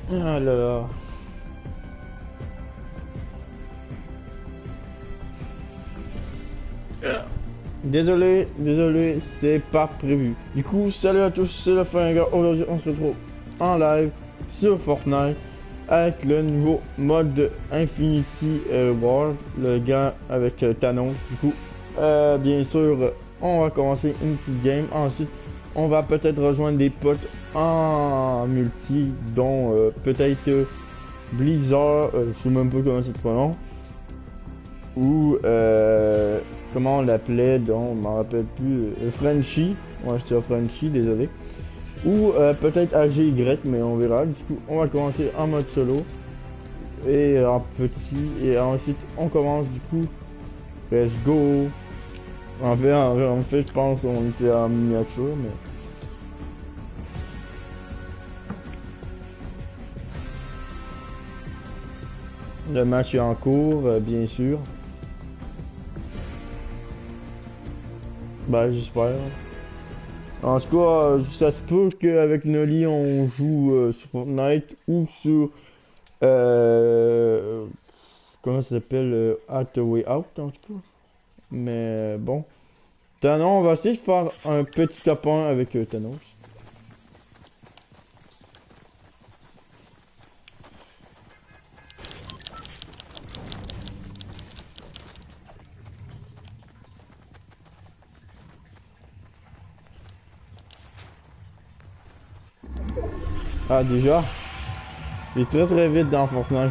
Ah là là. Désolé, désolé, c'est pas prévu. Du coup, salut à tous, c'est le Fringueur. Aujourd'hui, on se retrouve en live sur Fortnite avec le nouveau mode Infinity War, le gars avec Thanos. Du coup, bien sûr, on va commencer une petite game. Ensuite, on va peut-être rejoindre des potes en multi, dont peut-être Blizzard, je sais même pas comment ça se prononce, ou comment on l'appelait, donc je m'en rappelle plus, Frenchy, ouais c'est Frenchy, désolé, ou peut-être AGY, mais on verra. Du coup on va commencer en mode solo et en petit, et ensuite on commence. Du coup let's go. En fait je pense on était en miniature, mais le match est en cours, bien sûr. Bah j'espère. En tout cas, ça se peut qu'avec Nolly on joue sur Fortnite ou sur comment ça s'appelle, At the Way Out en tout cas. Mais bon. Thanos, on va essayer de faire un petit top 1 avec Thanos. Ah déjà, il est très très vite dans Fortnite.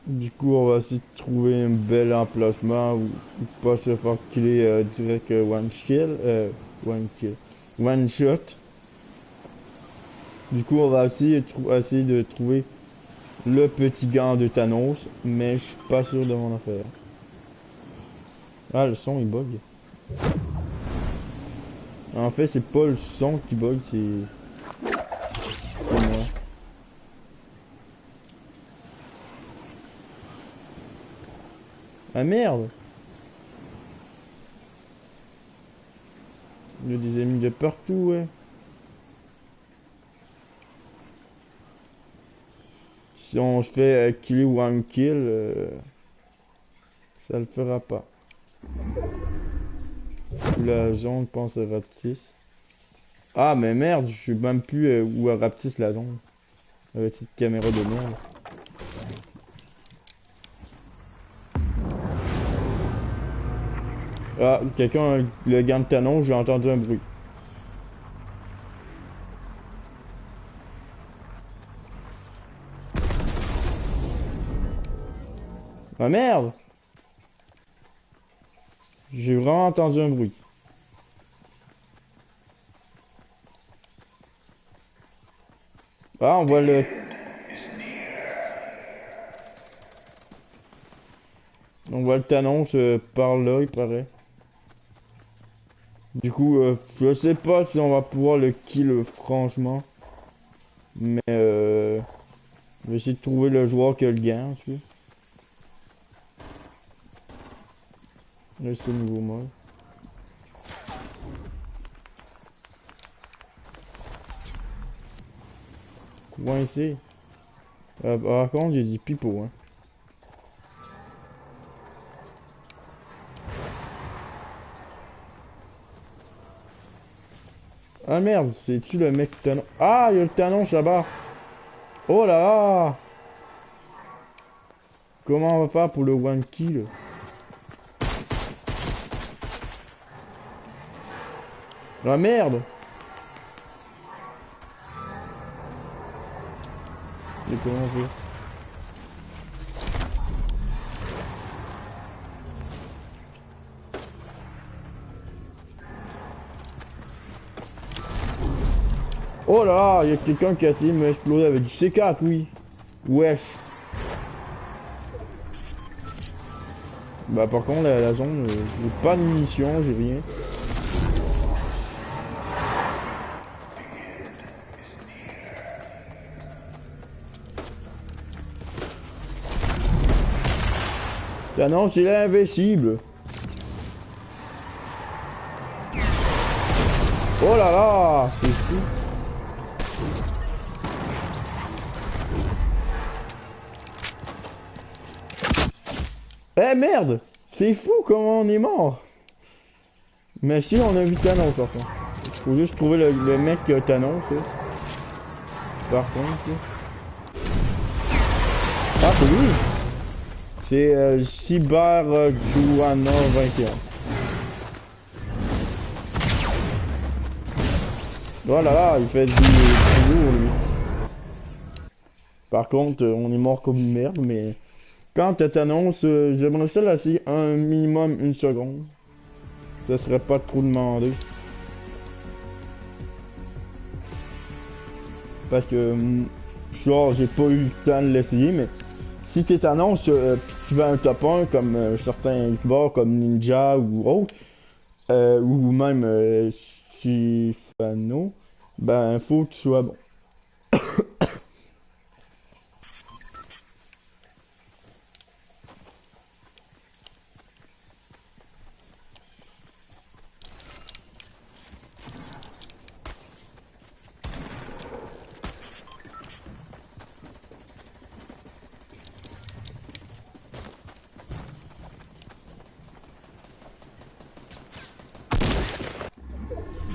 Du coup, on va essayer de trouver un bel emplacement ou pas se faire killer direct one kill, one kill, one shot. Du coup, on va essayer de trouver le petit gant de Thanos, mais je suis pas sûr de mon affaire. Ah, le son il bug. En fait, c'est pas le son qui bug, c'est moi. Ah merde! Il y a des ennemis de partout, ouais. Si on se fait killer ou one kill, ça le fera pas. La zone pense à Raptis. Ah mais merde, je sais même plus où à Raptis la zone. Avec cette caméra de merde. Ah, quelqu'un, le gant de Thanos, j'ai entendu un bruit. Ah merde! J'ai vraiment entendu un bruit. Ah, on voit le Thanos par là, il paraît. Du coup, je sais pas si on va pouvoir le kill franchement. Mais je vais essayer de trouver le joueur qui a le gain, tu vois. Là, c'est le nouveau mode. Coincé. Par contre, j'ai dit pipeau, hein. Ah merde, c'est-tu le mec Thanos? Ah, il y a le Thanos là-bas. Oh là là. Comment on va faire pour le one kill? Ah merde. Et comment on fait? Oh là là, il y a quelqu'un qui a essayé de m'exploser avec du C4, oui. Wesh. Bah par contre, la zone, j'ai pas de munitions, j'ai rien. Thanos, il est invincible. Oh là là, c'est fou. Eh merde, c'est fou comment on est mort. Mais si on a vu Thanos par contre. Faut juste trouver le mec qui a Thanos. Là. Par contre. Là. Ah c'est lui. C'est Cyber Juana 21. Voilà là, il fait du lourd lui. Par contre, on est mort comme une merde, mais quand tu t'annonces, j'aimerais ça laisser un minimum une seconde. Ça serait pas trop demandé. Parce que, genre, j'ai pas eu le temps de l'essayer, mais si tu t'annonces, pis tu vas un top 1 comme certains youtubeurs comme Ninja ou autre, ou même Shifano, ben faut que tu sois bon.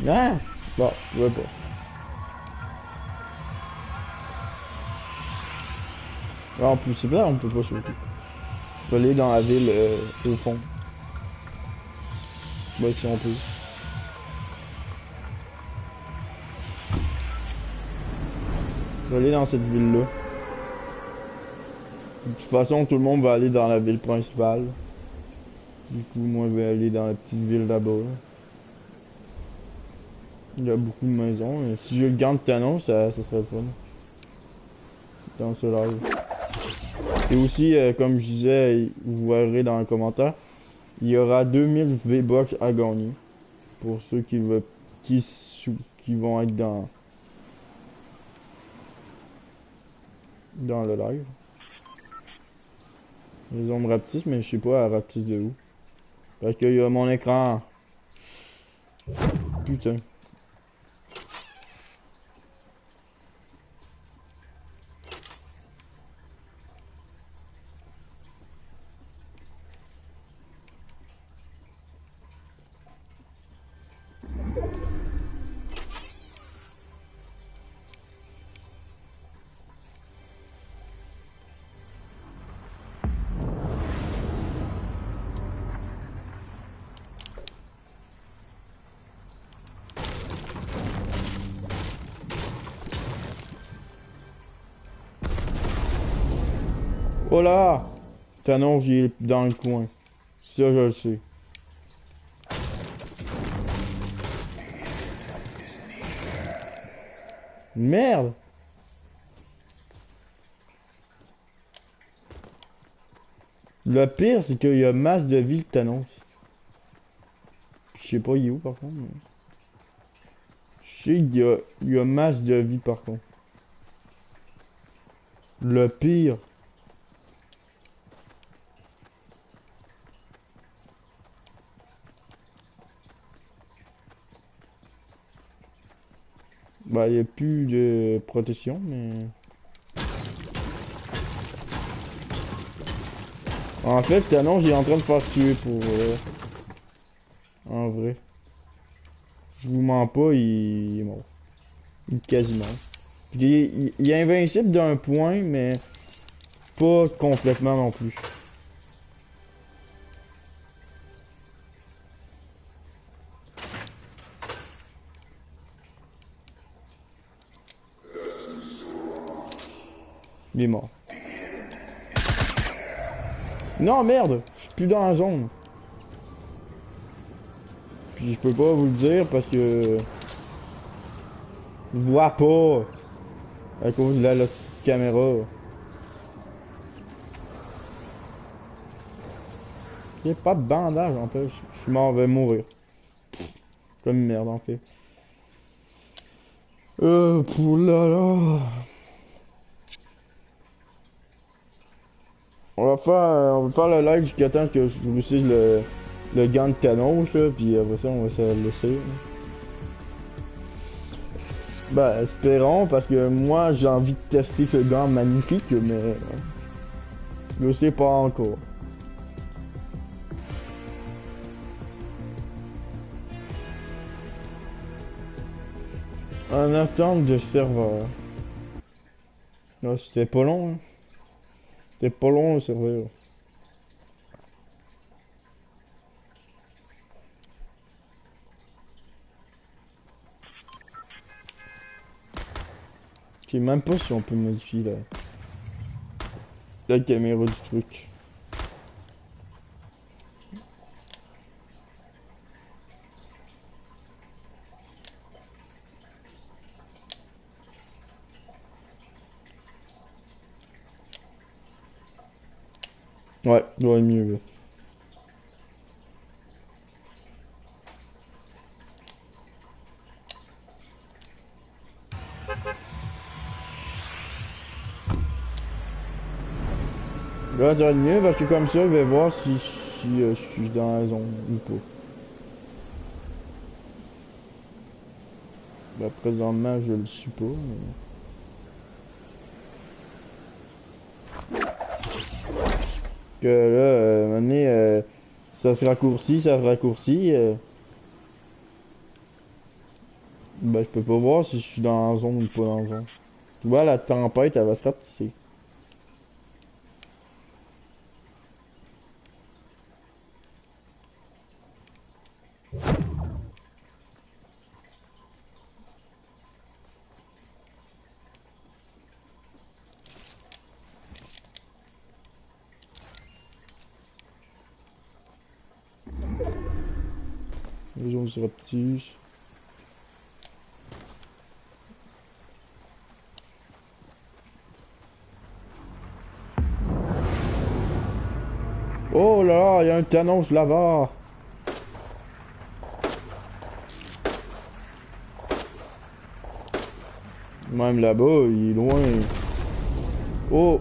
Ah! Bon, je veux pas. Ah, en plus, c'est là, on peut pas sauter. Je vais aller dans la ville au fond. Ouais, si on peut. Je vais aller dans cette ville-là. De toute façon, tout le monde va aller dans la ville principale. Du coup, moi, je vais aller dans la petite ville là-bas. Là. Il y a beaucoup de maisons. Et si je garde Thanos, ça serait fun. Dans ce live. Et aussi, comme je disais, vous verrez dans les commentaires, il y aura 2000 V-Bucks à gagner. Pour ceux qui vont être dans le live. Les ombres rapetissent, mais je sais pas, elles rapetissent de où. Parce qu'il y a mon écran. Putain. Oh là! Thanos, il est dans le coin. Ça, je le sais. Merde! Le pire, c'est qu'il y a masse de vie que Thanos. Je sais pas il est où par contre. Mais... je sais qu'il y a masse de vie par contre. Le pire. Bah, il n'y a plus de protection, mais... en fait, Thanos, il est en train de faire tuer pour... en vrai. Je vous mens pas, il est mort. Il est quasi mort. Il est invincible d'un point, mais pas complètement non plus. Il est mort. Non, merde! Je suis plus dans la zone. Puis je peux pas vous le dire parce que... je vois pas. À cause de la petite caméra. Il n'y a pas de bandage en fait. Je suis mort, je vais mourir. Comme une merde en fait. Pour là là. On va faire le live jusqu'à temps que je réussisse le gant de canon, là, puis après ça, on va se laisser. Ben, espérons, parce que moi, j'ai envie de tester ce gant magnifique, mais je sais pas encore. En attente de serveur. Non, c'était pas long, hein. C'était pas long le serveur. Je sais même pas si on peut modifier la caméra du truc. Ouais, doit être mieux là. Là, ça va être mieux parce que comme ça, je vais voir si je suis dans la zone ou pas. Là, présentement, je le suis pas, mais... Que là, à un moment donné, ça se raccourcit, ça se raccourcit. Ben, je peux pas voir si je suis dans la zone ou pas dans la zone. Tu vois, la tempête, elle va se rapetisser. Les zones se rapetissent. Oh là là, il y a un Thanos là-bas. Même là-bas, il est loin. Oh,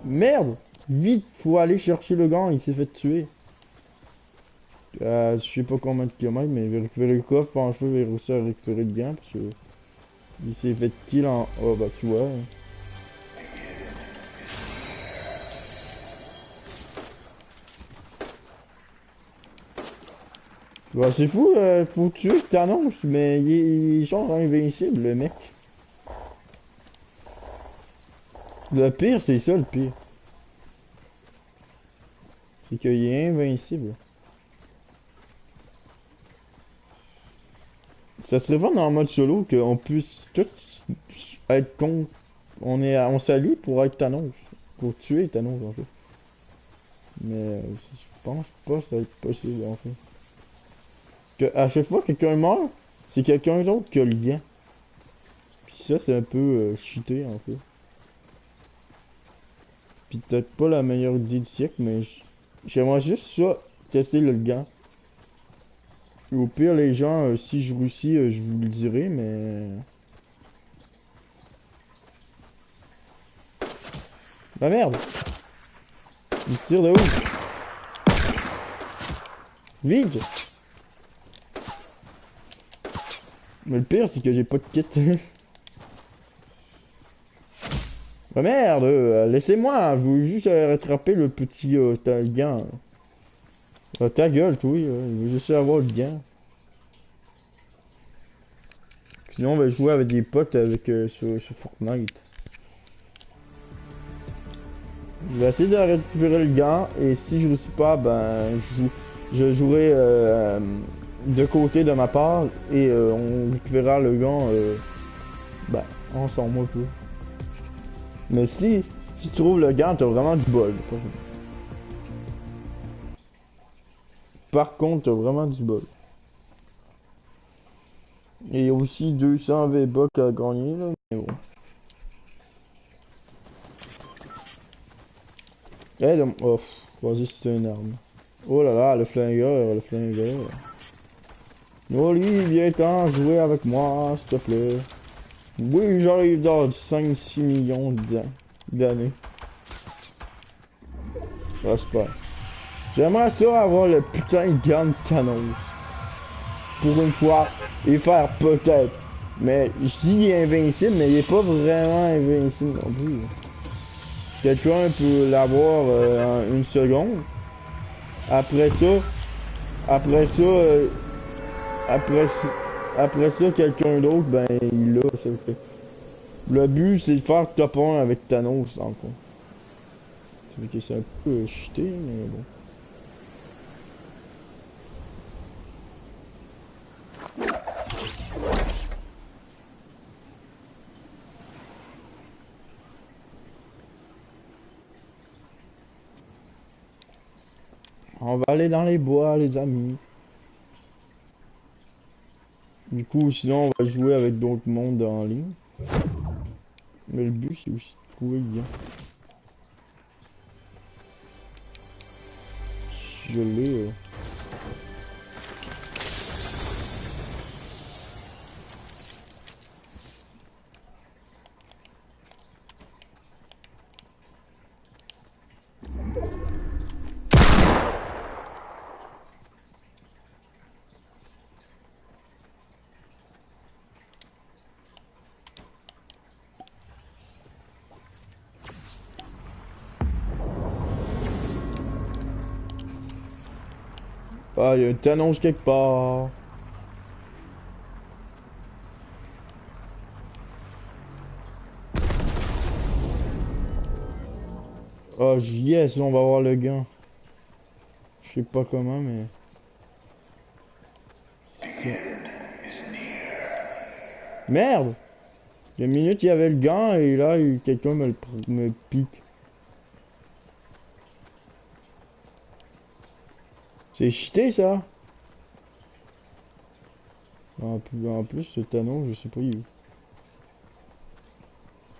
merde! Vite, faut aller chercher le gant, il s'est fait tuer. Je sais pas combien de kilomètres, mais il va récupérer le coffre, pense que je vais réussir à récupérer le gant, parce que... Il s'est fait kill en... Oh bah tu vois. Bah c'est fou, faut tuer Thanos, mais il est genre invincible, le mec. Le pire, c'est ça le pire. C'est qu'il est invincible. Ça serait vraiment en mode solo qu'on puisse tous être contre. On s'allie pour être Thanos. Pour tuer Thanos en fait. Mais je pense pas que ça va être possible en fait. Que à chaque fois que quelqu'un meurt, c'est quelqu'un d'autre qui a le lien. Puis ça c'est un peu cheaté en fait. Puis peut-être pas la meilleure idée du siècle, mais j'aimerais juste ça, tester le gant. Au pire les gens, si je réussis, je vous le dirai, mais... La merde! Il tire de où? Vite! Mais le pire, c'est que j'ai pas de kit. Ah merde! Laissez-moi! Je veux juste rattraper le petit gant. Ta gueule, toi! Il veut juste avoir le gant. Sinon, on va jouer avec des potes avec sur Fortnite. Je vais essayer de récupérer le gant et si je réussis pas, ben je jouerai de côté de ma part et on récupérera le gant ben ensemble un peu. Mais si tu trouves le gant, t'as vraiment du bol. Par contre, t'as vraiment du bol. Et il y a aussi 200 V-Bucks à gagner là, mais bon. Oh, vas-y, c'est une arme. Oh là là, le flingueur, le flingueur. Oli, viens-t'en jouer avec moi, s'il te plaît. Oui, j'arrive dans 5-6 millions d'années. J'espère. J'aimerais ça avoir le putain de gun de Thanos. Pour une fois, et faire peut-être. Mais je dis il est invincible, mais il est pas vraiment invincible non plus. Quelqu'un peut l'avoir en une seconde. Après ça, après ça, après ça, après ça, quelqu'un d'autre, ben il l'a. Ça fait. Le but, c'est de faire top 1 avec Thanos, dans le fond. Ça fait que c'est un peu chuté, mais bon. On va aller dans les bois, les amis. Du coup, sinon, on va jouer avec d'autres mondes en ligne. Mais le but, c'est aussi de trouver le gars. Je l'ai. Ah, il y a une annonce quelque part. Ah, yes, on va voir le gant. Je sais pas comment, mais... Merde! Il y a une minute, il y avait le gant, et là, quelqu'un me pique. C'est cheaté, ça! En plus, ce Thanos, je sais pas où il est.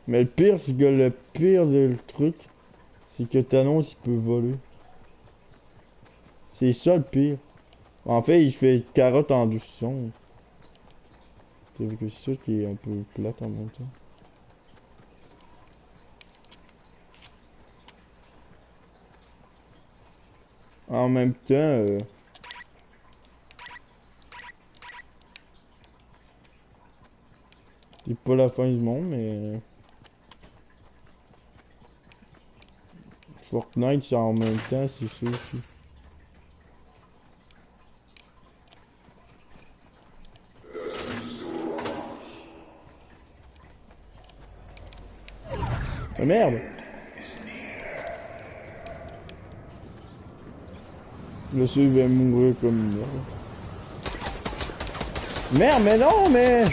Mais le pire, c'est que le pire de le truc, c'est que Thanos, il peut voler. C'est ça le pire. En fait, il fait carotte en douce son. C'est que c'est ça qui est un peu plate en même temps. En même temps, c'est pas la fin du monde, mais... Fortnite, c'est en même temps, c'est ça aussi. Ah merde! Le seul va mourir comme une merde. Merde, mais non, mais...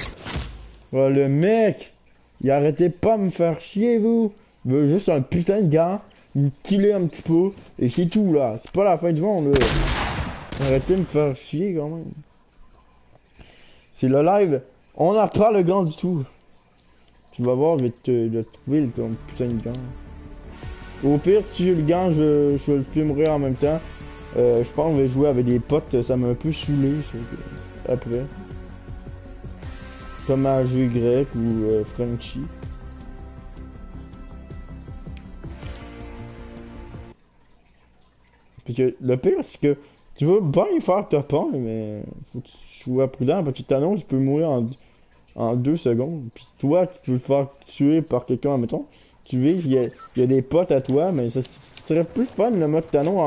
Oh, le mec! Il arrêtait pas de me faire chier, vous! Il veut juste un putain de gant, il killait un petit peu, et c'est tout, là. C'est pas la fin du monde, là. Arrêtez de me faire chier, quand même. C'est le live. On n'a pas le gant du tout. Tu vas voir, je vais te trouver ton putain de gant. Au pire, si j'ai le gant, je le filmerai en même temps. Je pense que je vais jouer avec des potes, ça m'a un peu saoulé, après. Comme un jeu grec ou Frenchy. Puis que le pire, c'est que tu veux bien y faire top 1, mais faut que tu sois prudent parce que t'annonces, tu peux mourir en 2 secondes. Puis toi, tu peux te faire tuer par quelqu'un, mettons. Tu vis, il y a des potes à toi, mais ça serait plus fun le mode Thanos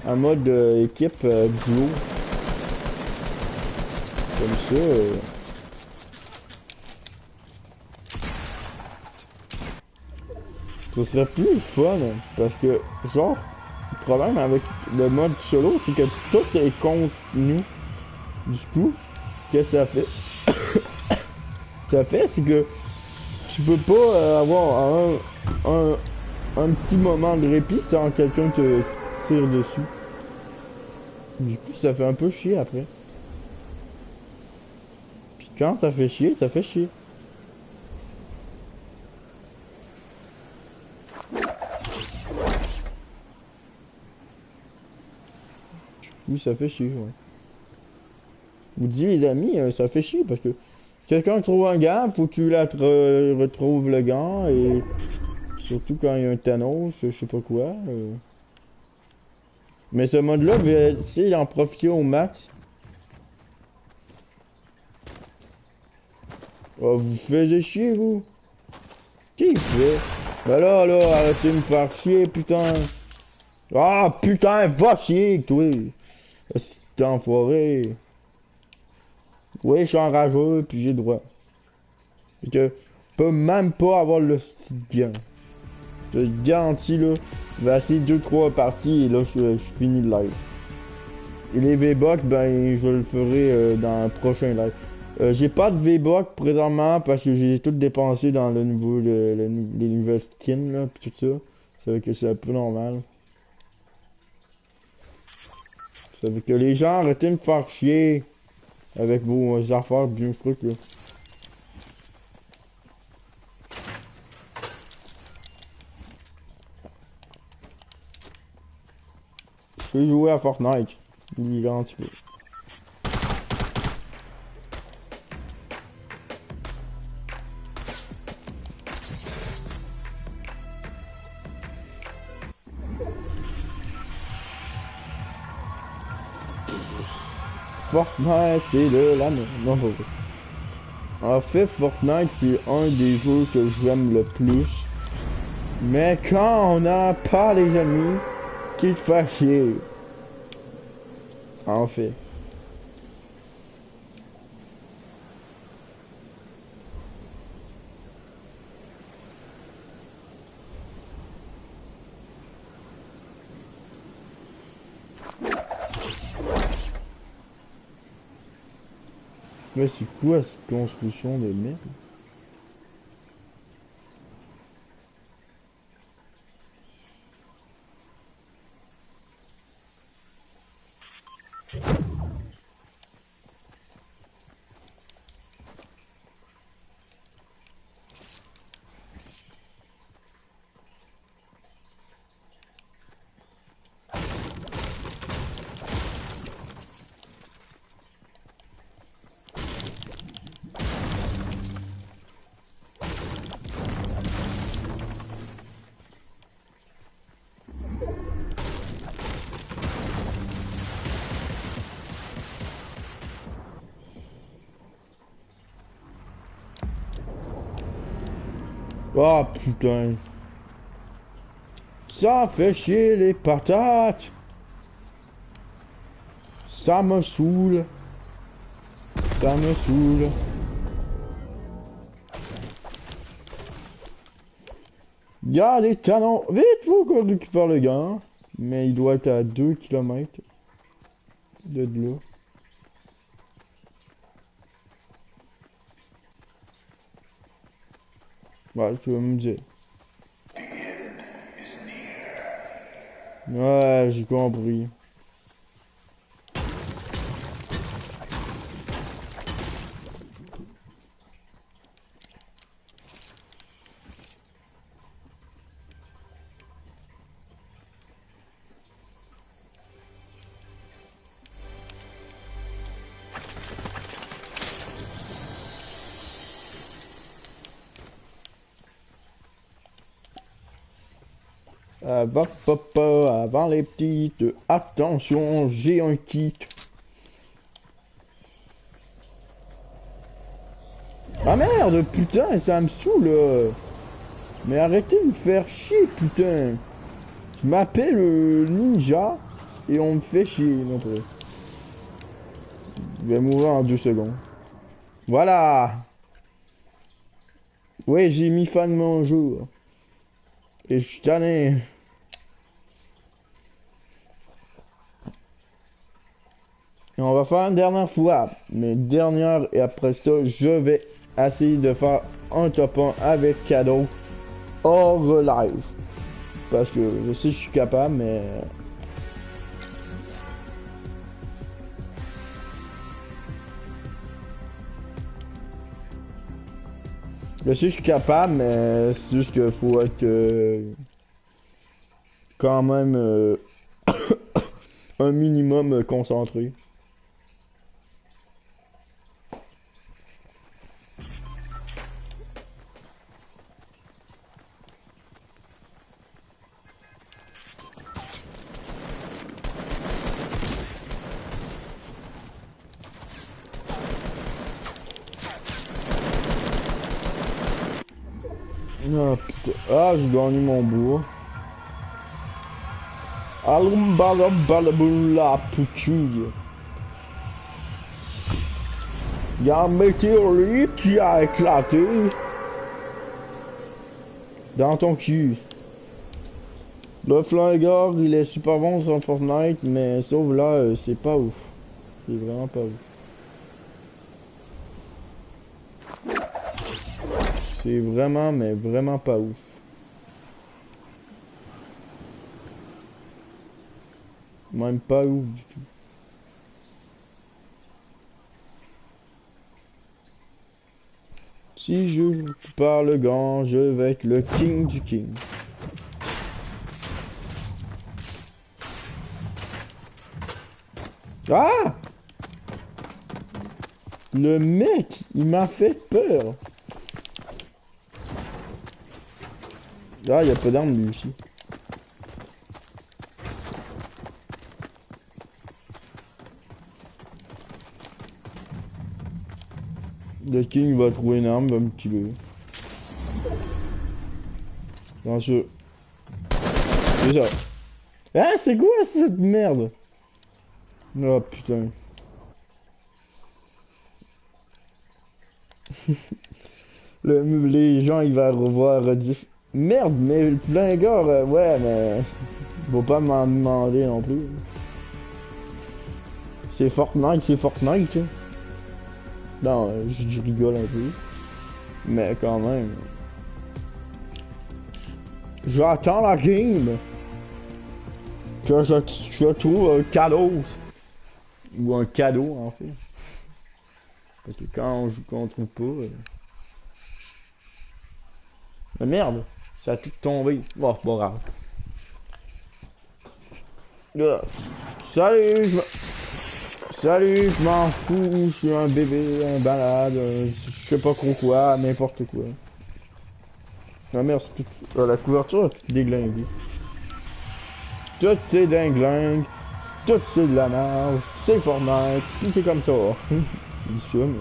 en mode équipe duo. Comme ça. Ça serait plus fun parce que, genre, le problème avec le mode solo, c'est que tout est contre nous. Du coup, qu'est-ce que ça fait? Ça fait, c'est que tu peux pas avoir un petit moment de répit sans quelqu'un te tire dessus. Du coup, ça fait un peu chier après. Puis quand ça fait chier, ça fait chier. Oui, ça fait chier, ouais. Vous dites les amis, ça fait chier parce que quelqu'un trouve un gant, faut que tu la retrouves le gant et Surtout quand il y a un Thanos, je sais pas quoi. Mais ce mode-là, je vais essayer d'en profiter au max. Oh, vous faites chier, vous? Qui fait? Ben là, arrêtez de me faire chier, putain. Ah, putain, va chier, toi. T'es enfoiré. Oui, je suis enrageux, puis j'ai le droit. Fait que, je peux même pas avoir le style gain. Je te garantis, là, je vais essayer 2-3 parties, et là, je finis le live. Et les V-Bucks, ben, je le ferai dans le prochain live. J'ai pas de V-Bucks présentement parce que j'ai tout dépensé dans le nouveau, les nouvelles skins, là, pis tout ça. Ça fait que c'est un peu normal. Ça fait que les gens, arrêtez de me faire chier avec vos affaires bien trucs, là. Je peux jouer à Fortnite. Il est un petit peu. Fortnite, c'est de la merde. Non, pas vrai. En fait, Fortnite, c'est un des jeux que j'aime le plus. Mais quand on n'a pas les amis, qui te fait chier. En fait. Mais c'est quoi cette construction de merde? Oh putain. Ça fait chier les patates. Ça me saoule. Ça me saoule. Y'a des canons. Vite, faut qu'on récupère le gars. Mais il doit être à 2 km de là. Ouais, tu vas me dire. Ouais, j'ai compris. Avant les petites, attention, j'ai un kit. Ah merde, putain, ça me saoule. Mais arrêtez de me faire chier, putain. Je m'appelle Ninja et on me fait chier, non plus. Je vais mourir en 2 secondes. Voilà. Ouais, j'ai mis fin de mon jour. Et je suis tanné. Et on va faire une dernière fois. Mais dernière, et après ça, je vais essayer de faire un top 1 avec cadeau hors live. Parce que je sais que je suis capable, mais... Je sais que je suis capable, mais c'est juste qu'il faut être quand même un minimum concentré. Ah putain. Ah, j'ai gagné mon bois. Alumbalabalaboula poucouille. Il y a un météorite qui a éclaté dans ton cul. Le flingueur, il est super bon sur Fortnite, mais sauf là, c'est pas ouf. C'est vraiment pas ouf. C'est vraiment, mais vraiment pas ouf. Même pas ouf du tout. Si je parle le gant, je vais être le king du king. Ah! Le mec, il m'a fait peur. Ah, il y a pas d'armes lui aussi. Le king va trouver une arme, va me tuer. Bien sûr. C'est ça. Ah, c'est quoi cette merde? Oh putain. Les gens, ils vont revoir dire merde, mais le flingueur, ouais, mais faut pas m'en demander non plus. C'est Fortnite, c'est Fortnite. Hein. Non, je rigole un peu. Mais quand même. J'attends la game. Que je trouve un cadeau. Ou un cadeau, en fait. Parce que quand on joue contre ou pas. Mais merde, ça a tout tombé. Bon, c'est pas grave. Là. Salut, Salut, je m'en fous, je suis un bébé, un balade, je sais pas trop quoi, n'importe quoi. Ah merde, la couverture est toute déglinguée. Tout c'est dinglingue, tout c'est de la merde, c'est Fortnite, pis c'est comme ça. Je dis ça, mais...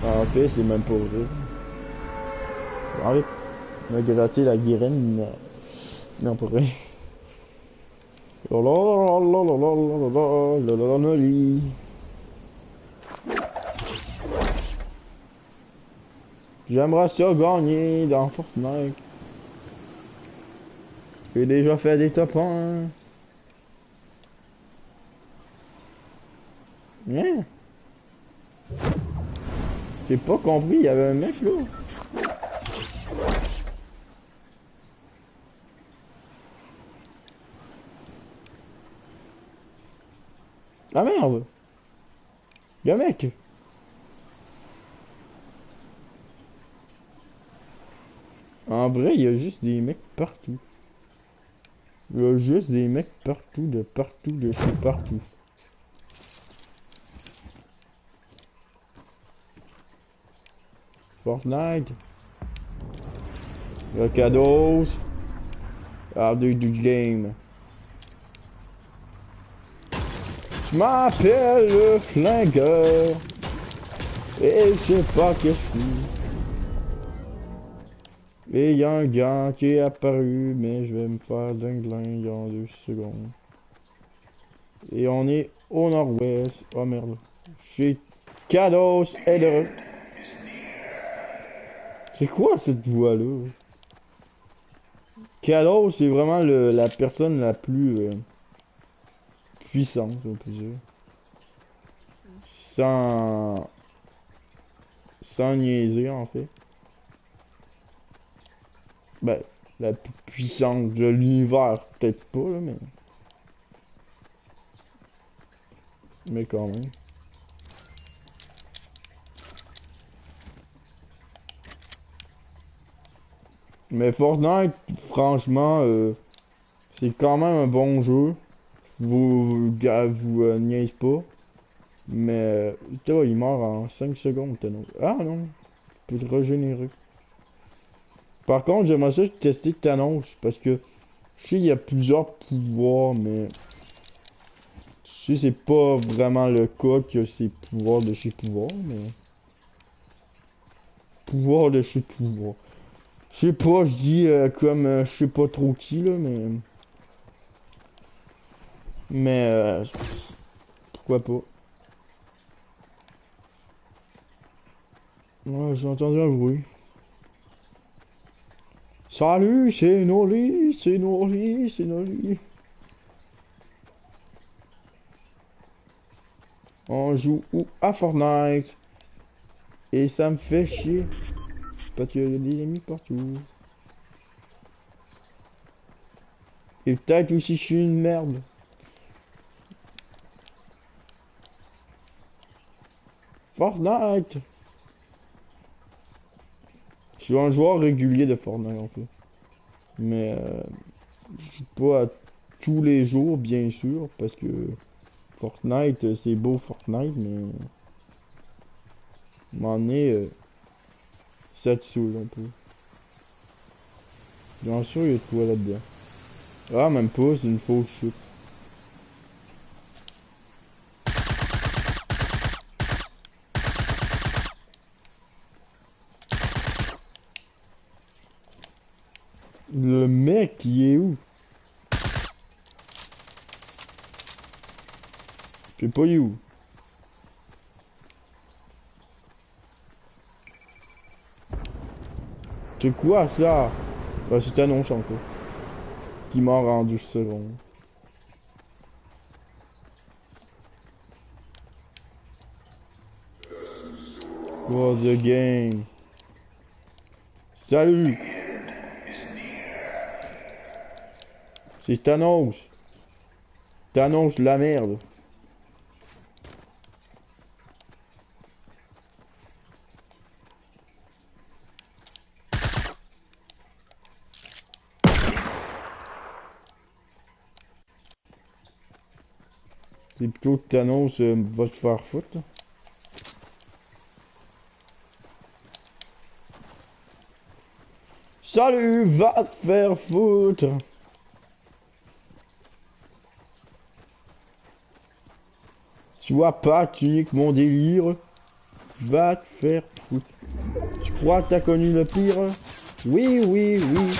En fait, c'est même pas vrai. Allez, on a gratté la guérine. Non, pas vrai. J'aimerais ça gagner dans Fortnite. J'ai déjà fait des top 1. Hein? J'ai pas compris, il y avait un mec là. Ah merde! Y'a un mec! En vrai, il y a juste des mecs partout. Il y a juste des mecs partout, de chez partout. Fortnite. Le cadeaux. Ah, du game. Je m'appelle le flingueur. Et je sais pas que je suis. Et il y a un gars qui est apparu, mais je vais me faire dingling en 2 secondes. Et on est au nord-ouest. Oh merde. Chez Kados et de... C'est quoi cette voix-là? Kados, c'est vraiment la personne la plus puissante, on peut dire. Sans... Sans niaiser, en fait. Ben, la plus puissante de l'univers, peut-être pas, là, mais... Mais quand même. Mais Fortnite, franchement, c'est quand même un bon jeu. Vous niaise pas. Mais, il meurt en 5 secondes, Thanos. Ah non, tu peux te régénérer. Par contre, j'aimerais ça tester Thanos, parce que je sais qu'il y a plusieurs pouvoirs, mais je sais c'est pas vraiment le cas que c'est pouvoirs de chez pouvoirs, mais... Pouvoir de chez pouvoir. Je sais pas, je dis comme je sais pas trop qui là, mais. Mais pourquoi pas. Ouais, j'ai entendu un bruit. Salut, c'est Noli, c'est Noli, c'est Noli. On joue où à Fortnite. Et ça me fait chier. Parce qu'il y a des ennemis partout. Et peut-être aussi je suis une merde. Fortnite. Je suis un joueur régulier de Fortnite en fait. Mais je joue pas à tous les jours bien sûr. Parce que Fortnite c'est beau Fortnite mais... À un moment donné, ça te saoule un peu. Bien sûr il y a de quoi là-dedans. Ah même pas, c'est une fausse chute. Le mec il est où? Je sais pas il est où. C'est quoi ça? Bah, c'est annonce encore. Qui m'a rendu second. Oh, the game. Salut! C'est Thanos. Thanos la merde. C'est plutôt que Thanos va se faire foutre. Salut, va te faire foutre. Tu vois pas, tu niques mon délire. Va te faire foutre. Tu crois que t'as connu le pire? Oui, oui, oui.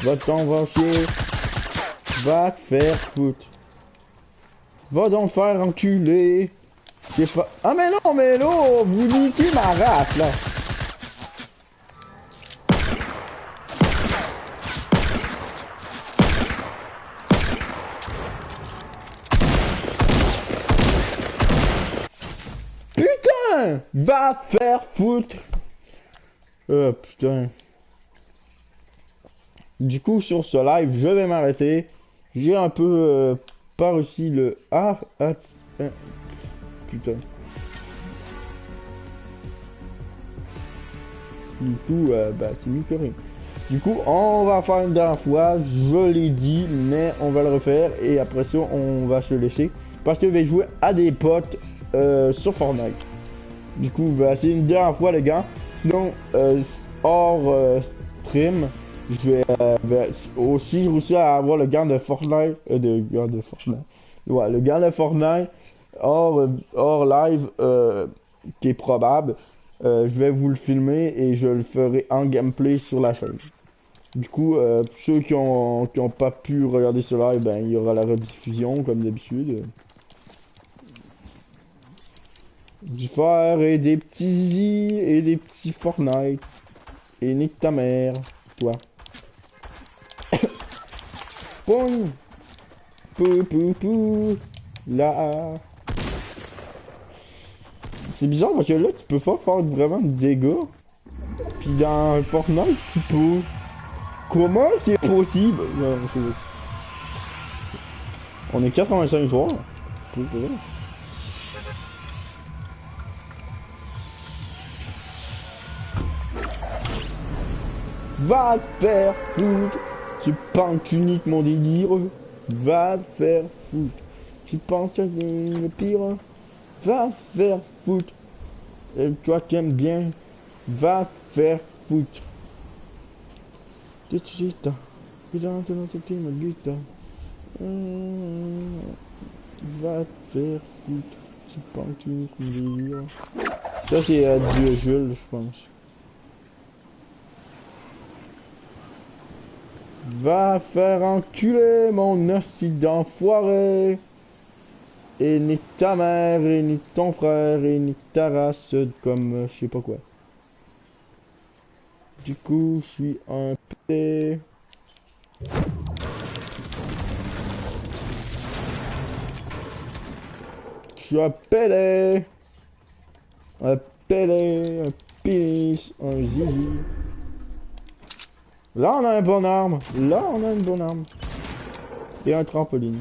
Va t'en va chier. Va te faire foutre. Va donc faire enculer. C'est pas... Ah mais non, mais là, vous niquez ma race, là. Putain! Va te faire foutre. Putain. Du coup, sur ce live, je vais m'arrêter. J'ai un peu pas réussi le... putain. Du coup, bah, c'est mieux que rien. Du coup, on va faire une dernière fois. Je l'ai dit, mais on va le refaire. Et après ça, on va se laisser. Parce que je vais jouer à des potes sur Fortnite. Du coup, je vais essayer une dernière fois, les gars. Sinon, hors stream, je vais aussi je réussis à avoir le gars de Fortnite. Ouais, le gars de Fortnite hors live qui est probable. Je vais vous le filmer et je le ferai en gameplay sur la chaîne. Du coup, pour ceux qui ont pas pu regarder ce live, ben, il y aura la rediffusion comme d'habitude. Du fer et des petits zizi et des petits Fortnite. Et nique ta mère, toi. Poum. Pou pou pou. Là. C'est bizarre parce que là tu peux pas faire vraiment de dégâts. Puis dans Fortnite tu peux. Comment c'est possible? Non, on est 85 joueurs. Va te faire foutre. Tu penses que tu niques mon délire? Va te faire foutre. Tu penses que c'est le pire? Va te faire foutre. Et toi qui aimes bien, va te faire foutre. Va te faire foutre. Tu penses que tu niques mon délire? Ça c'est du Jules, je pense. Va faire enculer mon hostie d'enfoiré. Et ni ta mère, et ni ton frère, et ni ta race, comme je sais pas quoi. Du coup, je suis un P. Je suis un Pelé. Un Pelé, un pénis, un zizi. Là, on a une bonne arme. Là, on a une bonne arme. Et un trampoline.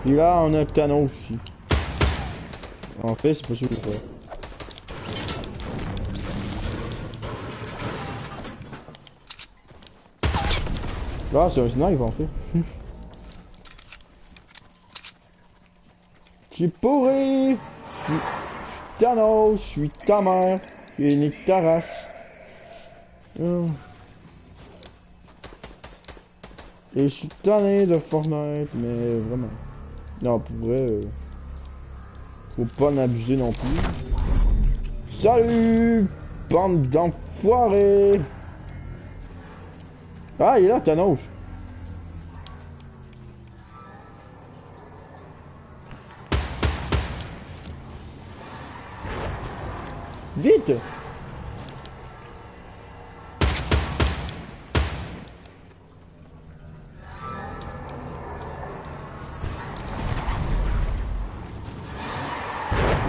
Et là, on a un Thanos aussi. En fait, c'est pas sûr que je fais. Ah, c'est un snipe en fait. Je suis pourri. Je suis Thanos. Je suis ta mère. Et nique ta race. Et je suis tanné de Fortnite, mais vraiment. Non, pour vrai, faut pas en abuser non plus. Salut, bande d'enfoirés. Ah, il est là, Thanos. Vite.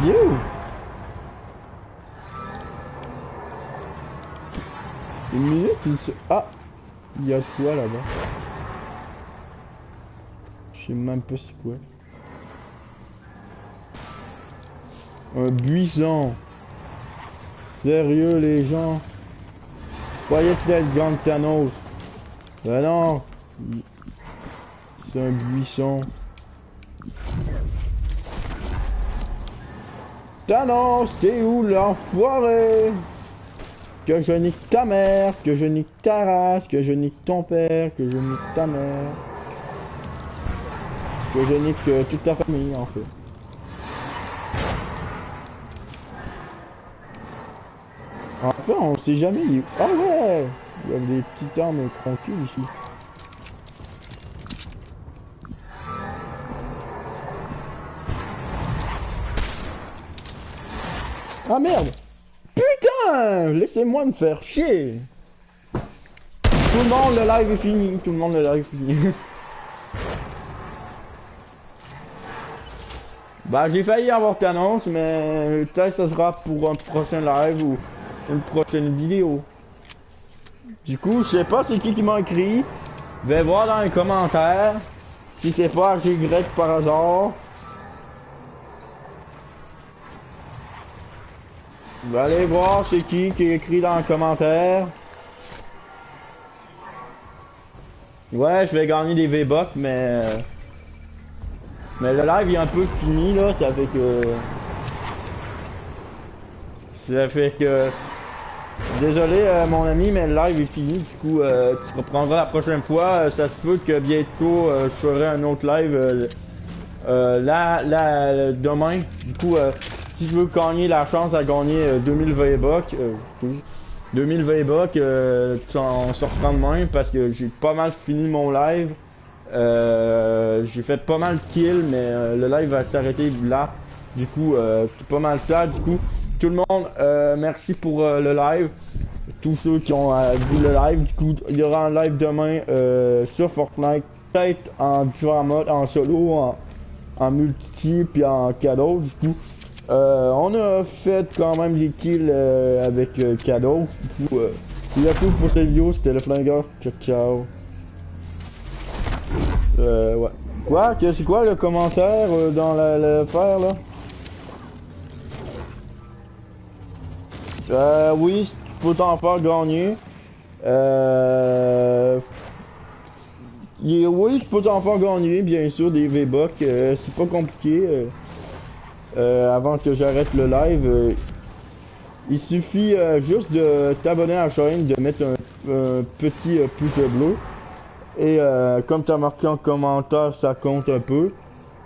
You. Une minute, il se... Ah, il y a quoi là-bas? Je sais même pas c'est quoi. Un buisson. Sérieux les gens? Croyez que c'était le gang Thanos. Ben non. C'est un buisson. Thanos, t'es où l'enfoiré? Que je nique ta mère, que je nique ta race, que je nique ton père, que je nique ta mère. Que je nique toute ta famille en fait. Enfin, on sait jamais. Ah ouais! Il y a des petites armes tranquilles ici. Ah merde! Putain! Laissez-moi me faire chier! Tout le monde, le live est fini. Tout le monde, le live est fini. Bah, j'ai failli avoir Thanos, mais peut-être que ce sera pour un prochain live ou une prochaine vidéo. Du coup, je sais pas c'est qui m'a écrit. Je vais voir dans les commentaires. Si c'est pas GY par hasard. Vous allez voir c'est qui est écrit dans les commentaires. Ouais, je vais gagner des V-Bucks, mais le live est un peu fini là, ça fait que désolé mon ami, mais le live est fini, du coup tu reprendras la prochaine fois. Ça se peut que bientôt je ferai un autre live là demain. Du coup si tu veux gagner la chance à gagner 2000 V-Bucks, 2000 V-Bucks, on se reprend demain parce que j'ai pas mal fini mon live. J'ai fait pas mal de kills, mais le live va s'arrêter là. Du coup, c'est pas mal ça. Du coup, tout le monde, merci pour le live. Tous ceux qui ont vu le live. Du coup, il y aura un live demain sur Fortnite. Peut-être en différents modes, en solo, en multi, puis en cadeau. Du coup, on a fait quand même des kills avec cadeau. Du coup, c'est tout pour cette vidéo. C'était le flingueur. Ciao, ciao. Ouais. Quoi? C'est quoi le commentaire dans l'affaire là? Oui, tu peux t'en faire gagner. Oui, tu peux t'en faire gagner, bien sûr, des V-Bucks. C'est pas compliqué. Avant que j'arrête le live, il suffit juste de t'abonner à la chaîne, de mettre un petit pouce bleu. Et comme tu as marqué en commentaire, ça compte un peu.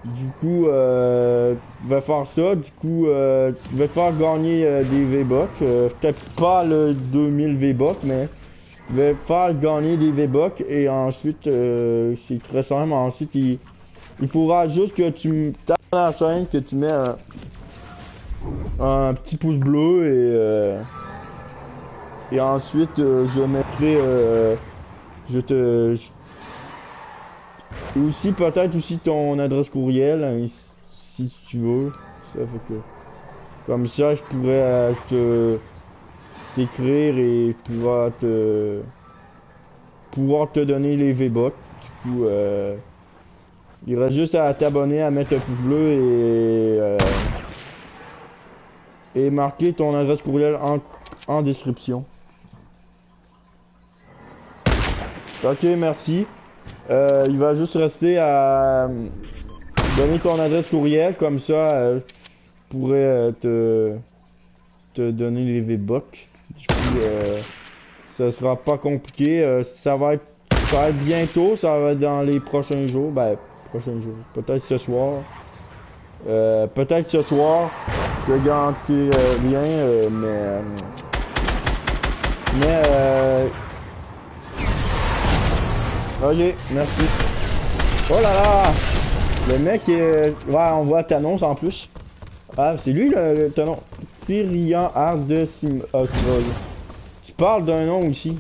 Du coup, je vais faire ça. Du coup, je vais te faire gagner des V-Bucks. Peut-être pas le 2000 V-Bucks, mais je vais te faire gagner des V-Bucks. Et ensuite, c'est très simple. Ensuite, il faudra juste que tu tapes la chaîne, que tu mets un petit pouce bleu et ensuite je mettrai je te et aussi peut-être aussi ton adresse courriel hein, si tu veux. Ça fait que comme ça je pourrais te t'écrire et pouvoir te donner les V-Bucks. Du coup il reste juste à t'abonner, à mettre un pouce bleu et marquer ton adresse courriel en description. Ok, merci. Il va juste rester à donner ton adresse courriel, comme ça, je pourrais te donner les V-Bucks. Du coup, ça sera pas compliqué. Ça va être bientôt, ça va être dans les prochains jours. Ben, prochains jours. Peut-être ce soir. Peut-être ce soir. Je te garantis rien, mais ok, merci. Oh là là! Le mec, ouais, on voit Thanos en plus. Ah, c'est lui le Thanos. Tyrion Hard Sim. Tu parles d'un nom aussi.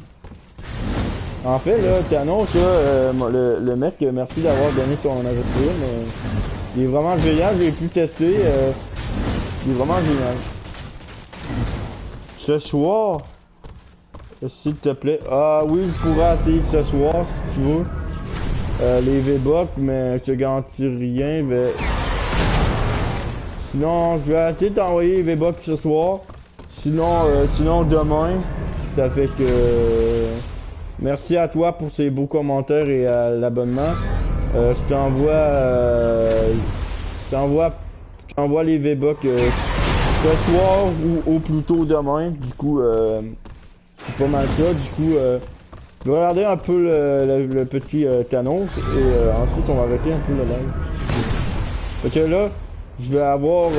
En fait, là, Thanos, là, le mec, merci d'avoir donné son adresse courriel, mais il est vraiment génial. J'ai pu tester. Il est vraiment génial. Ce soir, s'il te plaît. Ah oui, je pourrais essayer ce soir si tu veux. Les V-Bucks, mais je te garantis rien. Sinon, je vais essayer de t'envoyer les V-Bucks ce soir. Sinon demain. Ça fait que merci à toi pour ces beaux commentaires et à l'abonnement. Je t'envoie les V-Bucks ce soir ou au plus tôt demain. Du coup, c'est pas mal ça. Du coup, je vais regarder un peu le petit Thanos et ensuite on va arrêter un peu le live. Fait que là, je vais avoir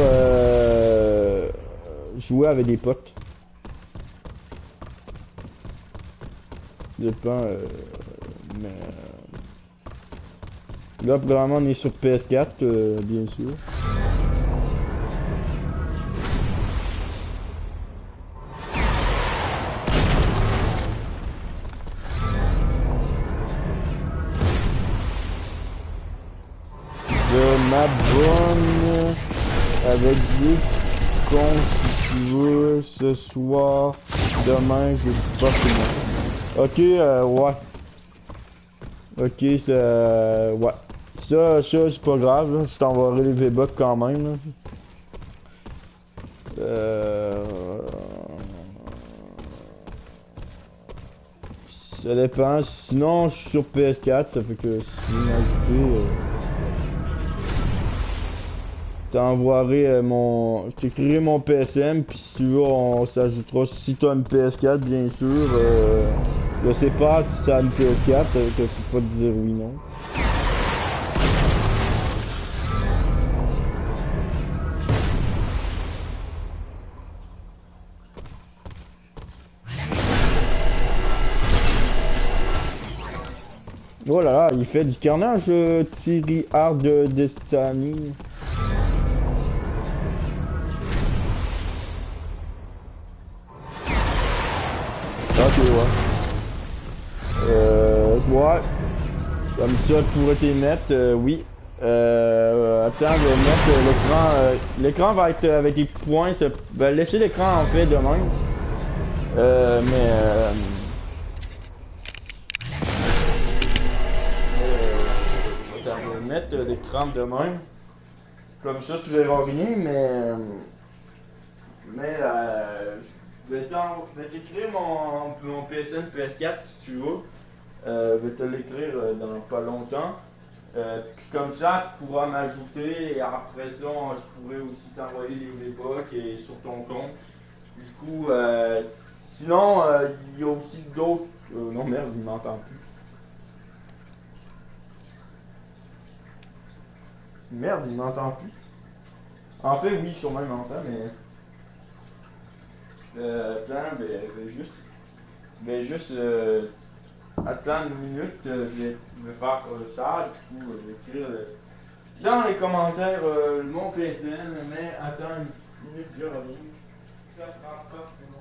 joué avec des potes. Dépend, mais là, vraiment, on est sur PS4, bien sûr. Je m'abonne avec 10 comptes si tu veux, ce soir, demain, je sais pas comment. Ok, ouais. Ok, ouais. Ça c'est pas grave, là. Je t'enverrai les V-Bucks quand même, là. Ça dépend. Sinon, je suis sur PS4, ça fait que si tu veux m'ajouter, je t'écrirai mon PSM, puis si tu veux, on s'ajoutera. Si t'as une PS4, bien sûr. Je sais pas si t'as une PS4, que tu peux pas te dire oui, non. Oh là là, il fait du carnage, Thierry Hard Destiny. Ok, ouais. Comme ça, je pourrais t'y mettre, oui. Attends, je vais mettre l'écran. L'écran va être avec des petits points. Ben, laisser l'écran en fait de même. Mais attends, je vais mettre l'écran de même. Comme ça, tu verras rien, mais je vais t'écrire mon PSN PS4 si tu veux. Je vais te l'écrire dans pas longtemps. Puis comme ça, tu pourras m'ajouter et après ça, je pourrais aussi t'envoyer les V-Bucks et sur ton compte. Du coup, sinon, il y a aussi d'autres. Non, merde, il m'entend plus. Merde, il m'entend plus. En fait, oui, sûrement il m'entend, mais. Attends, juste attendre une minute, je vais faire ça, du coup, je vais écrire dans les commentaires mon PSN, mais attends une minute, je reviens. Ça sera pas très long.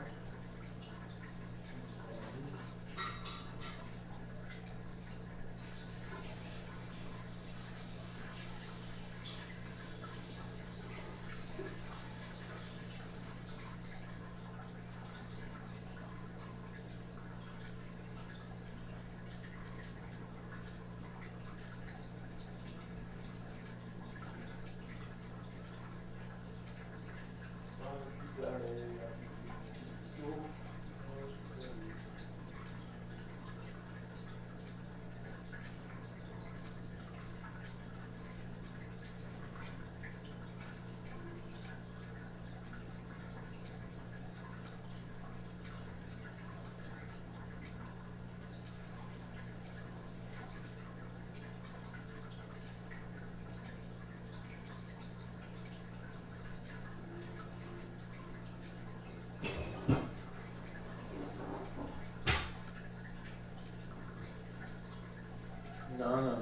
Non, non,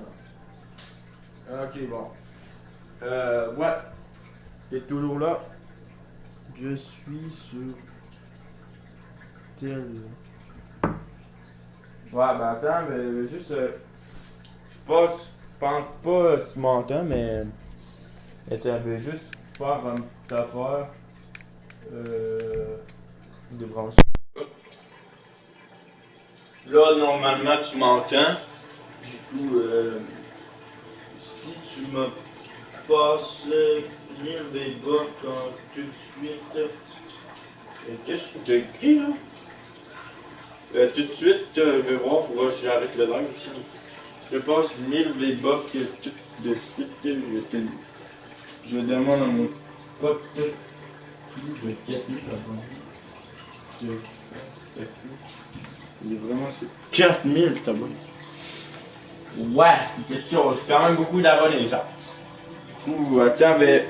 non. Ok, bon. Ouais. T'es toujours là. Je suis sur tel. Ouais, ben attends, mais juste. Je pense pas si tu m'entends, mais. Attends, je vais juste faire une petite affaire. De brancher. Là, normalement, tu m'entends. Du coup, si tu me passes lire des bas quand tout de suite. Qu'est-ce que tu as écrit là? Tout de suite, je vais voir, faudra que j'arrête le live ici. Je passe 1000 V-Bucks tout de suite. Je demande à mon pote plus de 4000 abonnés. Il est vraiment c'est 4000 abonnés. Ouais, c'est quelque chose. C'est quand même beaucoup d'abonnés, ça. Du coup, attends, vais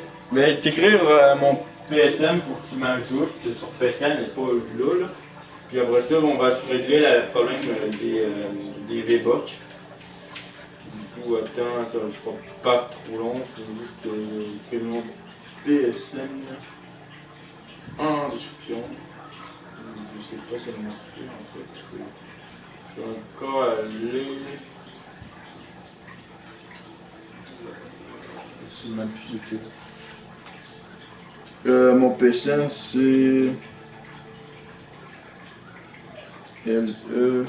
t'écrire mon PSN pour que tu m'ajoutes sur PSN et pas là. Puis après ça, on va se régler le problème des V-Bucks. Du coup, attends, ça va pas trop long, c'est juste écrire mon PSN en description. Je sais pas si ça va marcher en fait. Je vais encore aller. C'est même plus écrit. Mon PSN c'est LE.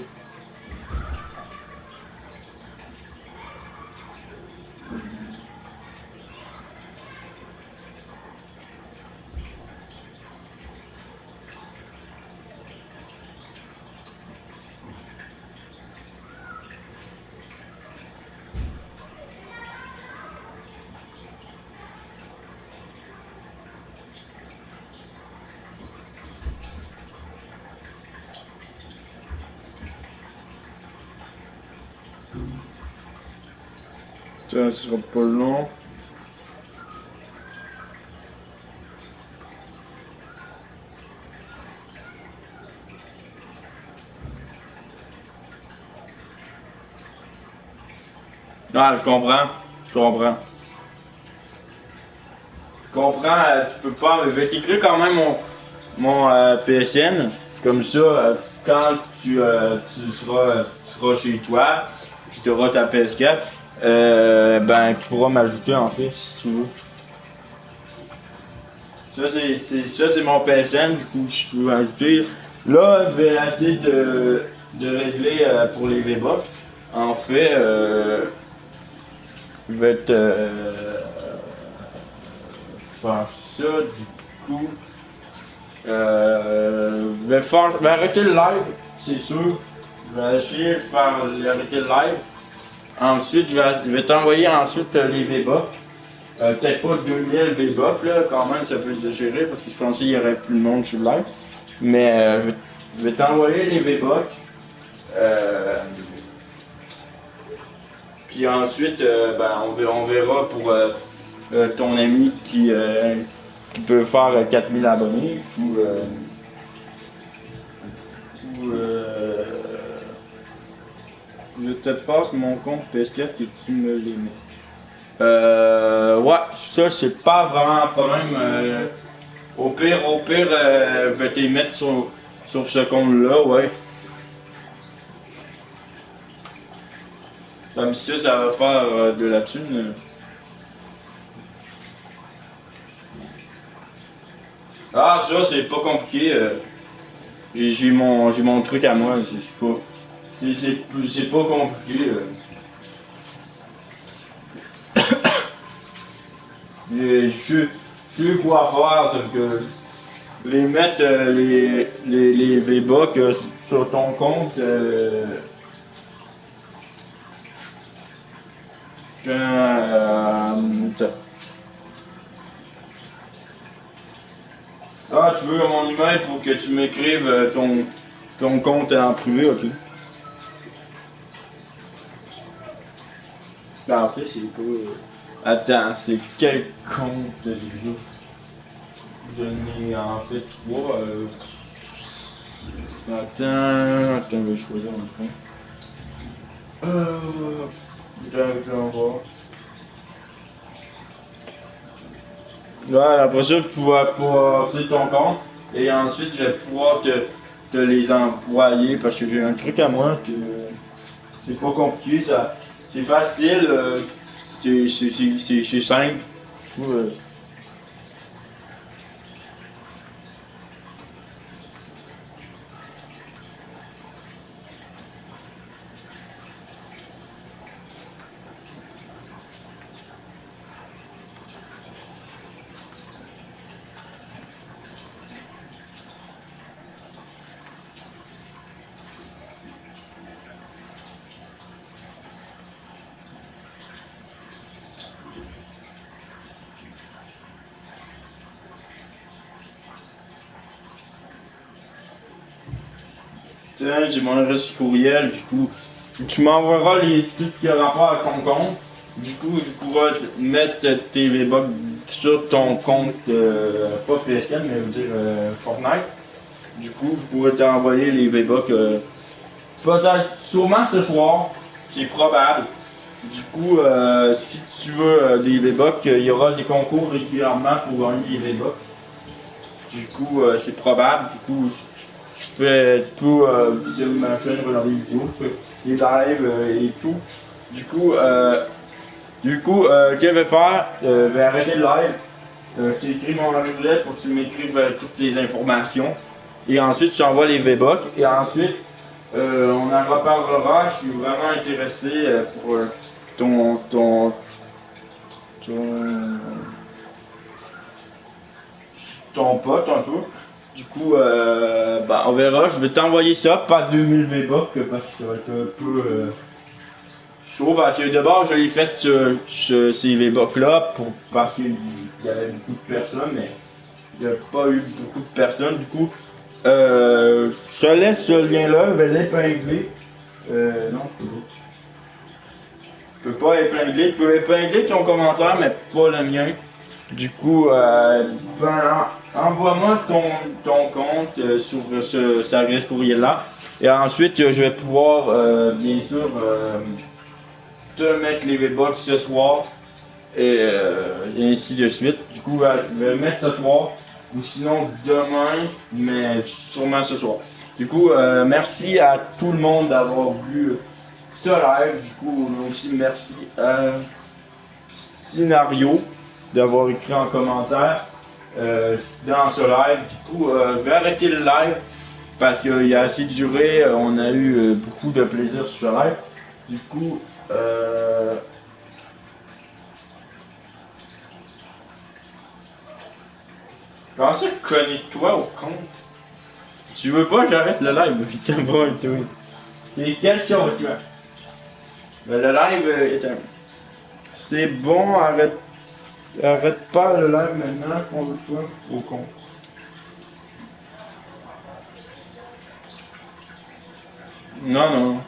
Ça sera pas long. Ah, je comprends. Je comprends. Je comprends, tu peux pas. Je vais t'écrire quand même mon PSN. Comme ça, quand tu seras chez toi, puis tu auras ta PS4, ben tu pourras m'ajouter en fait si tu veux. Ça c'est mon PSN, du coup je peux ajouter. Là, je vais essayer de régler pour les V-Bucks. En fait, je vais faire ça du coup. Je vais arrêter le live, c'est sûr. Je vais essayer de faire arrêter le live. Ensuite, je vais t'envoyer ensuite les V-Bucks. Peut-être pas 2000 V-Bucks, là, quand même, ça peut exagérer parce que je pensais qu'il y aurait plus de monde sur le live. Mais je vais t'envoyer les V-Bucks. Puis ensuite, ben, on verra pour ton ami qui peut faire 4000 abonnés ou je te passe mon compte PS4 et tu me les mets. Ouais, ça c'est pas vraiment un problème. Au pire, je vais te les mettre sur ce compte-là, ouais. Comme ça va faire de la thune. Ah, ça c'est pas compliqué. J'ai mon truc à moi. C'est pas compliqué. Je sais quoi faire, c'est que les mettre les V-Bucks sur ton compte quand, ah, tu veux mon email pour que tu m'écrives ton compte en privé, ok? Ben, en fait, c'est pas. Attends, c'est quel compte déjà? Je n'ai en fait trois. Attends, je vais choisir un compte. Je vais en voir. Ouais, après ça, tu vas pouvoir passer ton compte et ensuite je vais pouvoir te les envoyer parce que j'ai un truc à moi que c'est pas compliqué, ça, c'est facile, c'est simple. Ouais. Tiens, j'ai mon adresse courriel, du coup, tu m'enverras tout ce qui a rapport à ton compte. Du coup, je pourrai mettre tes V-Bucks sur ton compte, pas PSN, mais je veux dire Fortnite. Du coup, je pourrais t'envoyer les V-Bucks peut-être sûrement ce soir, c'est probable. Du coup, si tu veux des V-Bucks, il y aura des concours régulièrement pour gagner des V-Bucks. Du coup, c'est probable. Du coup, je fais tout sur ma chaîne, regarder des vidéos, je fais des lives et tout. Du coup, qu'est-ce que je vais faire? Je vais arrêter le live. Je t'ai écrit mon lettre pour que tu m'écrives toutes les informations. Et ensuite, je t'envoie les V-Bucks. Et ensuite, on en reparlera. Je suis vraiment intéressé pour ton, ton, ton, ton pote un peu. Du coup, bah, on verra. Je vais t'envoyer ça, pas 2000 V-Bucks, parce que ça va être un peu chaud. Parce que d'abord, je l'ai fait ces V-Bucks-là parce qu'il y avait beaucoup de personnes, mais il n'y a pas eu beaucoup de personnes. Du coup, je te laisse ce lien-là, je vais l'épingler. Non, je peux pas épingler. Tu peux épingler ton commentaire, mais pas le mien. Du coup, ben, envoie-moi ton compte sur cette adresse courriel-là. Et ensuite, je vais pouvoir, bien sûr, te mettre les V-Bucks ce soir. Et ainsi de suite. Du coup, je vais le mettre ce soir. Ou sinon demain, mais sûrement ce soir. Du coup, merci à tout le monde d'avoir vu ce live. Du coup, aussi merci à Scénario d'avoir écrit en commentaire dans ce live. Du coup, je vais arrêter le live parce qu'il a assez duré. On a eu beaucoup de plaisir sur ce live. Du coup, comment ça, connecte-toi au compte? Tu veux pas, j'arrête le live, putain, bon et tout. C'est quelque chose, tu vois. Mais le live est un. C'est bon, arrête pas le live maintenant, qu'on veut pas au compte. Non, non.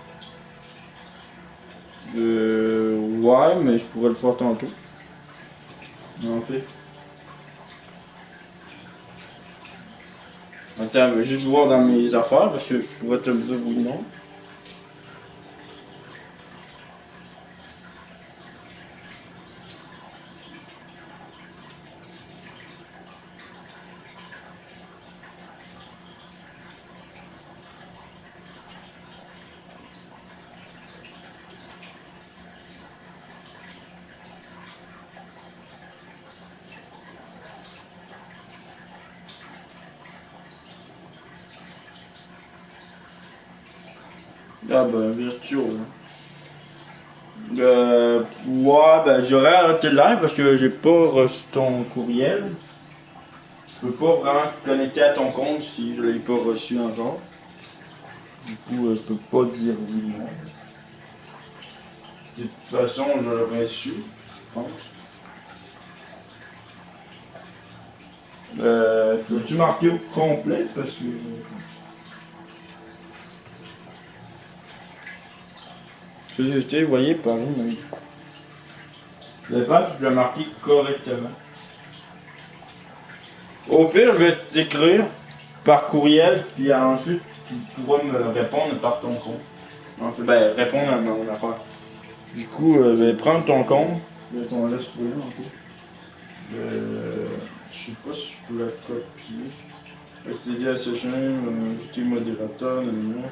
Ouais, mais je pourrais le faire tantôt. En fait. Attends, je vais juste voir dans mes affaires parce que je pourrais te le dire oui ou non. Ah ben, Virtuo. Ouais, ben j'aurais arrêté le live parce que j'ai pas reçu ton courriel. Je peux pas vraiment te connecter à ton compte si je l'ai pas reçu encore. Du coup, je peux pas dire oui ou non. De toute façon, je l'aurais su, je pense. Peux-tu marquer au complet parce que. Curiosité, vous voyez, Paris, mais. Je sais pas si tu l'as marqué correctement. Au pire, je vais t'écrire par courriel, puis ensuite tu pourras me répondre par ton compte. En fait, ben, répondre à mon affaire. Du coup, je vais prendre ton compte, je vais t'en laisser trouver en fait. Je sais pas si je peux la copier. STD Association, j'étais modérateur, non.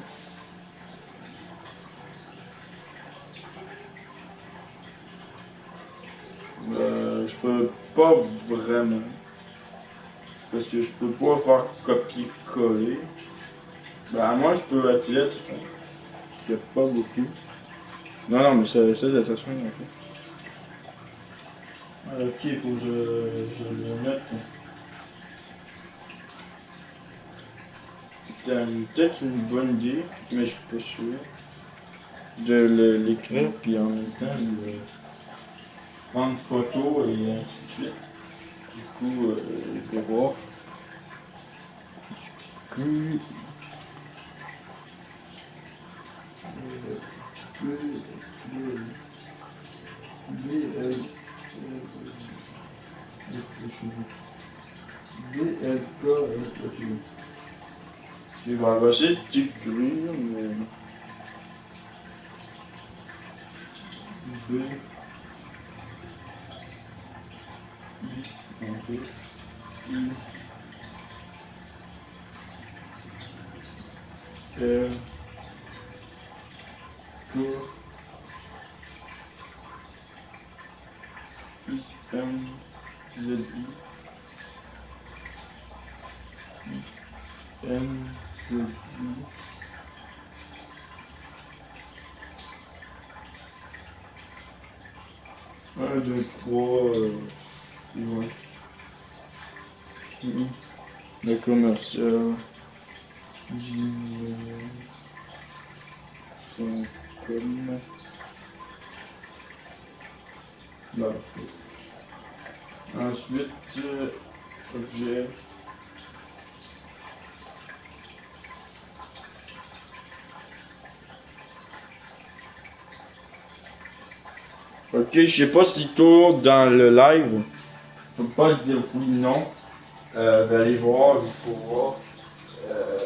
Je peux pas vraiment. Parce que je peux pas faire copier-coller. Ben, à moi, je peux attirer, attention. Il y a pas beaucoup. Non, non, mais ça l'attention, en fait. Ok, il faut que je le mette. C'est peut-être une bonne idée, mais je suis pas sûr. De l'écrire, puis en même temps, de prendre photo et ainsi de suite. Du coup, je vais voir. Plus. Je vais essayer de t'écrire, mais. B. I. En fait. I. R. K. I. M. Z. I. N. Z. I. 1, 2, 3. Ouais. Le commercial. Gmail.com. Là. Ensuite, objet. Ok, je sais pas si tourne dans le live. Je peux pas dire oui ou non. D'aller voir juste pour voir. Euh,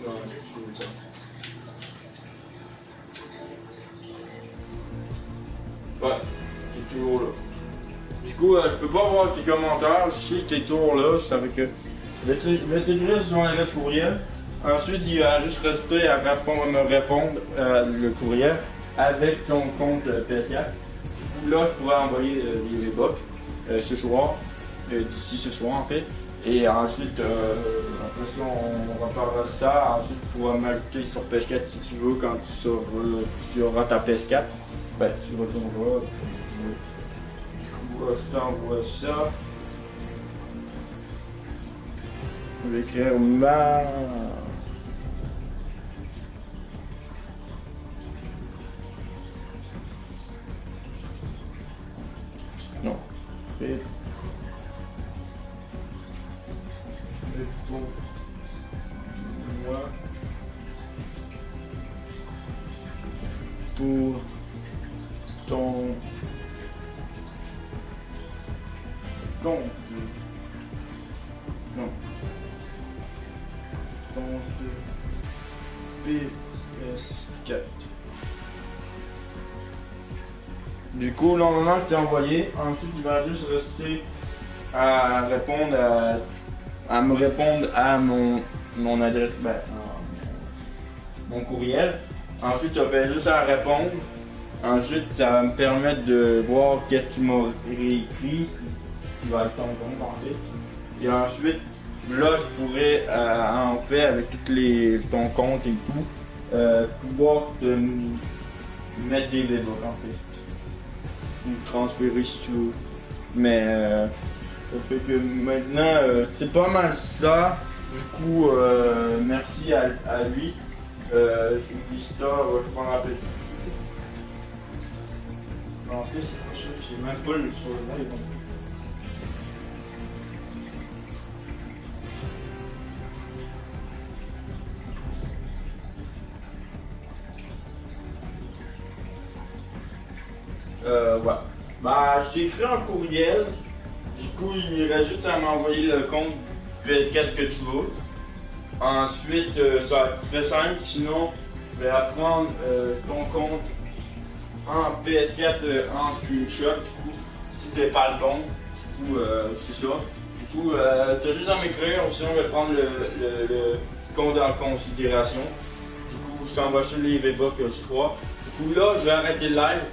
non, c'est ça. Ouais, t'es toujours là. Du coup, je peux pas voir tes commentaires. Si t'es toujours là, c'est avec eux. Je vais t'écrire sur ton adresse courriel. Ensuite, il va juste rester à me répondre le courriel avec ton compte PS4. Là, je pourrais envoyer les V-Bucks ce soir, d'ici ce soir en fait. Et ensuite, après ça, on reparlera de ça. Ensuite, tu pourras m'ajouter sur PS4 si tu veux quand tu auras ta PS4. Ben, tu vas t'envoyer. Du coup, je t'envoie ça. Je vais écrire ma. Non. Fais pour moi. Pour PS4. Du coup, normalement, je t'ai envoyé. Ensuite, il va juste rester à répondre à me répondre à mon adresse, mon courriel. Ensuite, tu vas juste à répondre. Ensuite, ça va me permettre de voir qu'est-ce qu'il m'a réécrit, qui va être ton compte en fait. Et ensuite, là, je pourrais en fait avec ton compte et tout, pouvoir te mettre des V-Bucks en fait. Ou transférer si tu veux. Mais ça fait que maintenant, c'est pas mal ça. Du coup, merci à lui. L'histoire, je m'en rappelle. En plus, je sais même pas sur le live. Ouais. Bah, je t'ai écrit un courriel. Du coup, il reste juste à m'envoyer le compte PS4 que tu veux. Ensuite, ça va être très simple. Sinon, je vais apprendre ton compte en PS4 en screenshot. Du coup, si c'est pas le bon, du coup, c'est ça. Du coup, t'as juste à m'écrire. Sinon, je vais prendre le compte en considération. Du coup, je t'envoie sur les V-Bucks que je crois. Du coup, là, je vais arrêter le live.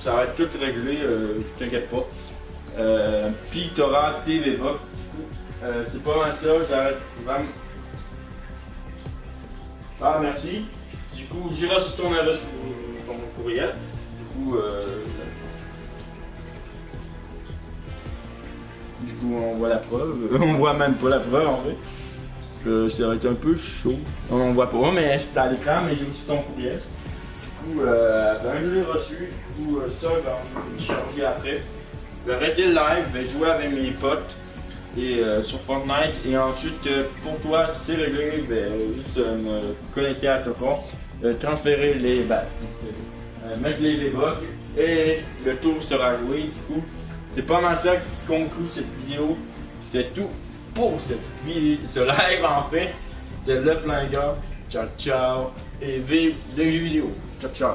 Ça va être tout réglé, je t'inquiète pas. Puis tu auras tes V-Bucks. Du coup, c'est pas mal ça, j'arrête vraiment. Ah, merci. Du coup, j'irai sur ton adresse pour ton courriel. Du coup, on voit la preuve. On voit même pas la preuve en fait. Ça va être un peu chaud. On en voit pas, mais c'est à l'écran, mais j'ai aussi ton courriel. Du coup, je l'ai reçu. Du coup, ça, on va charger après. Je vais arrêter le live, je vais jouer avec mes potes et sur Fortnite. Et ensuite, pour toi, si c'est réglé, je vais juste me connecter à ton compte, transférer mettre les V-Bucks et le tour sera joué. Du coup, c'est pas mal ça qui conclut cette vidéo. C'était tout pour ce live en fait. C'était le flingueur. Ciao, ciao. Et vive les jeux vidéo. Ciao, ciao.